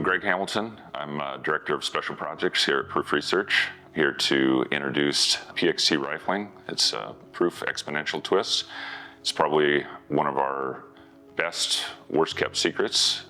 Greg Hamilton. I'm Director of Special Projects here at Proof Research, here to introduce PXT rifling. It's a Proof exponential twist. It's probably one of our best, worst kept secrets.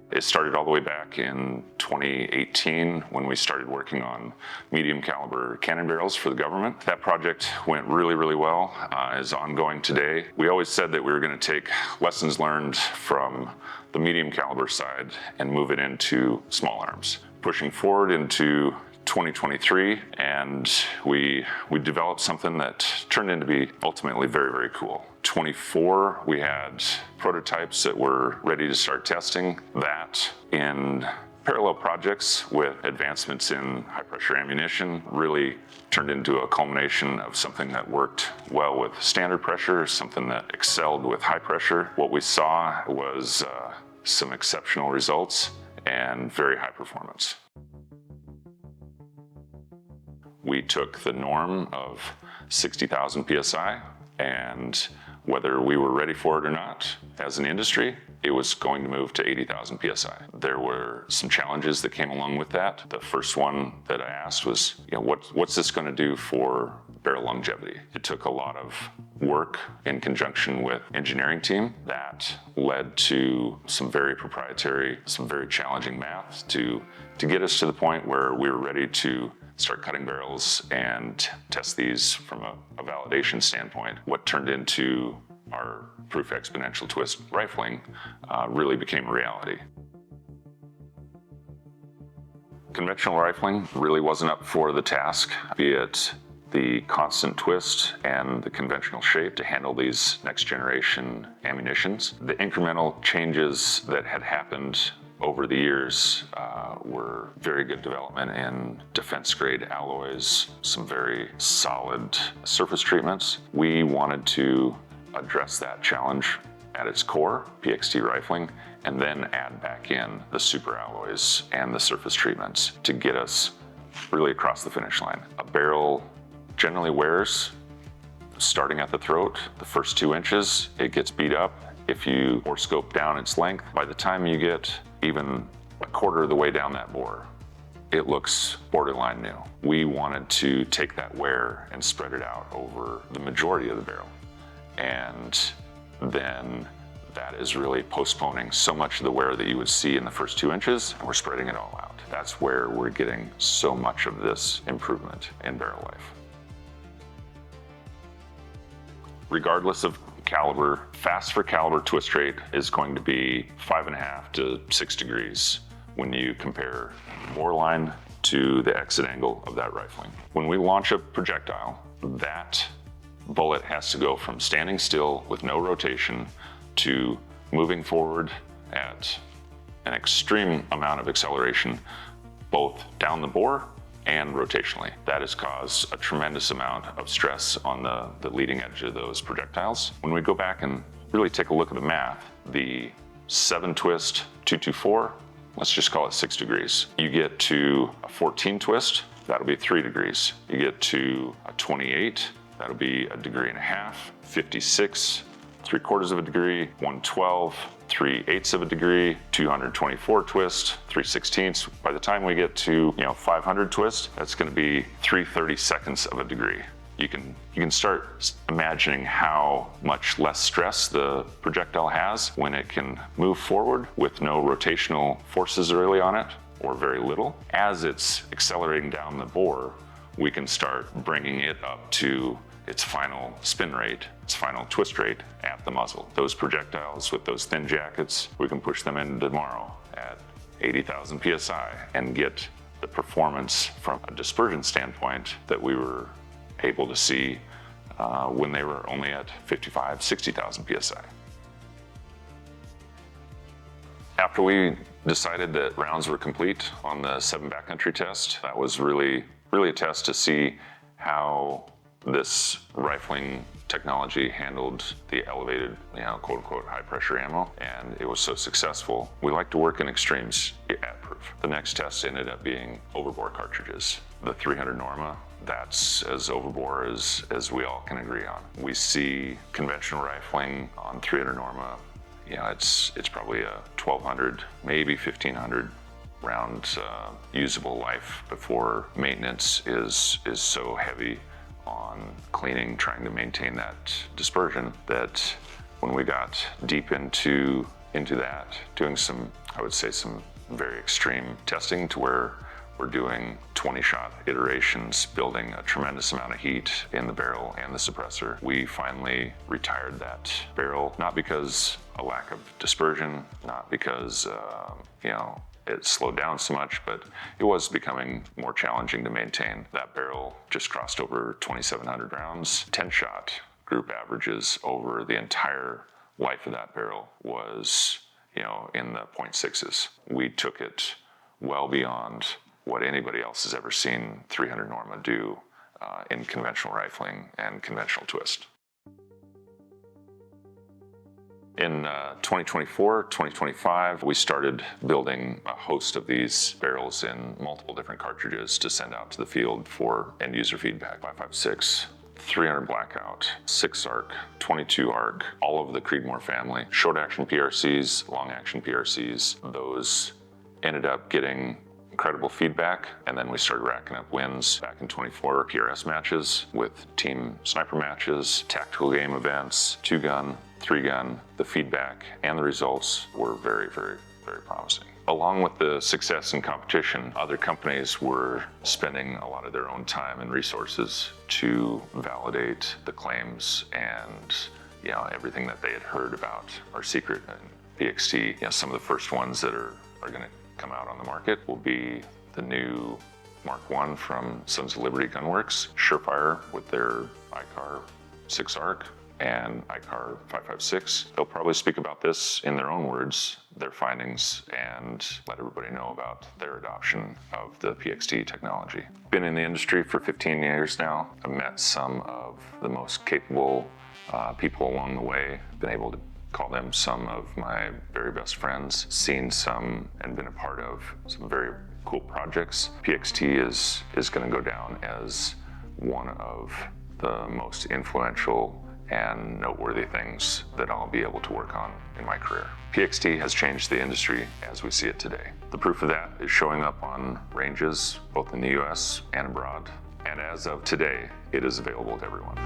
It started all the way back in 2018 when we started working on medium caliber cannon barrels for the government. That project went really well, is ongoing today. We always said that we were going to take lessons learned from the medium caliber side and move it into small arms. Pushing forward into 2023, and we developed something that turned into be ultimately very cool. 24, we had prototypes that were ready to start testing. That, in parallel projects with advancements in high pressure ammunition, really turned into a culmination of something that worked well with standard pressure, something that excelled with high pressure. What we saw was some exceptional results and very high performance. We took the norm of 60,000 PSI, and whether we were ready for it or not, as an industry, it was going to move to 80,000 PSI. There were some challenges that came along with that. The first one that I asked was, what's this going to do for barrel longevity? It took a lot of work in conjunction with engineering team that led to some very proprietary, some very challenging math to get us to the point where we were ready to start cutting barrels and test these from a validation standpoint. What turned into our Proof exponential twist rifling really became a reality. Conventional rifling really wasn't up for the task, be it the constant twist and the conventional shape to handle these next generation ammunitions. The incremental changes that had happened over the years were very good development in defense grade alloys, some very solid surface treatments. We wanted to address that challenge at its core, PXT rifling, and then add back in the super alloys and the surface treatments to get us really across the finish line. A barrel generally wears, starting at the throat, the first 2 inches, it gets beat up. If you scope down its length, by the time you get even a quarter of the way down that bore, it looks borderline new. We wanted to take that wear and spread it out over the majority of the barrel. And then that is really postponing so much of the wear that you would see in the first 2 inches, and we're spreading it all out. That's where we're getting so much of this improvement in barrel life. Regardless of caliber, fast for caliber twist rate is going to be 5.5 to 6 degrees when you compare bore line to the exit angle of that rifling. When we launch a projectile, that bullet has to go from standing still with no rotation to moving forward at an extreme amount of acceleration, both down the bore and rotationally. That has caused a tremendous amount of stress on the leading edge of those projectiles. When we go back and really take a look at the math, the 7 twist 224, let's just call it 6 degrees. You get to a 14 twist, that'll be 3 degrees. You get to a 28, that'll be 1.5 degrees. 56, 3/4 of a degree. 112, 3/8 of a degree. 224 twist, 3/16. By the time we get to 500 twist, that's going to be 3/32 of a degree. You can start imagining how much less stress the projectile has when it can move forward with no rotational forces really on it, or very little. As it's accelerating down the bore, we can start bringing it up to its final spin rate, its final twist rate at the muzzle. Those projectiles with those thin jackets, we can push them in tomorrow at 80,000 PSI and get the performance from a dispersion standpoint that we were able to see when they were only at 55, 60,000 PSI. After we decided that rounds were complete on the 7 backcountry test, that was really a test to see how this rifling technology handled the elevated, quote unquote, high pressure ammo, and it was so successful. We like to work in extremes at Proof. The next test ended up being overbore cartridges. The 300 Norma, that's as overbore as we all can agree on. We see conventional rifling on 300 Norma it's probably a 1,200, maybe 1,500 round usable life before maintenance is so heavy on cleaning, trying to maintain that dispersion, that when we got deep into that, doing some, I would say, some very extreme testing to where we're doing 20-shot iterations, building a tremendous amount of heat in the barrel and the suppressor. We finally retired that barrel, not because a lack of dispersion, not because it slowed down so much, but it was becoming more challenging to maintain. That barrel just crossed over 2,700 rounds. 10-shot group averages over the entire life of that barrel was, in the 0.6s. We took it well beyond what anybody else has ever seen 300 Norma do in conventional rifling and conventional twist. In 2024, 2025, we started building a host of these barrels in multiple different cartridges to send out to the field for end user feedback. 5.56, 300 blackout, 6 arc, 22 arc, all of the Creedmoor family, short action PRCs, long action PRCs. Those ended up getting incredible feedback, and then we started racking up wins back in 24 PRS matches with team sniper matches, tactical game events, 2-gun, 3-gun. The feedback and the results were very, very, very promising. Along with the success in competition, other companies were spending a lot of their own time and resources to validate the claims and everything that they had heard about our secret and PXT. Some of the first ones that are going to come out on the market will be the new Mark I from Sons of Liberty Gunworks, Surefire with their ICAR 6 arc, and ICAR 5.56. They'll probably speak about this in their own words, their findings, and let everybody know about their adoption of the PXT technology. Been in the industry for 15 years now. I've met some of the most capable people along the way. Been able to call them some of my very best friends. Seen some and been a part of some very cool projects. PXT is going to go down as one of the most influential and noteworthy things that I'll be able to work on in my career. PXT has changed the industry as we see it today. The proof of that is showing up on ranges both in the US and abroad. And as of today, it is available to everyone.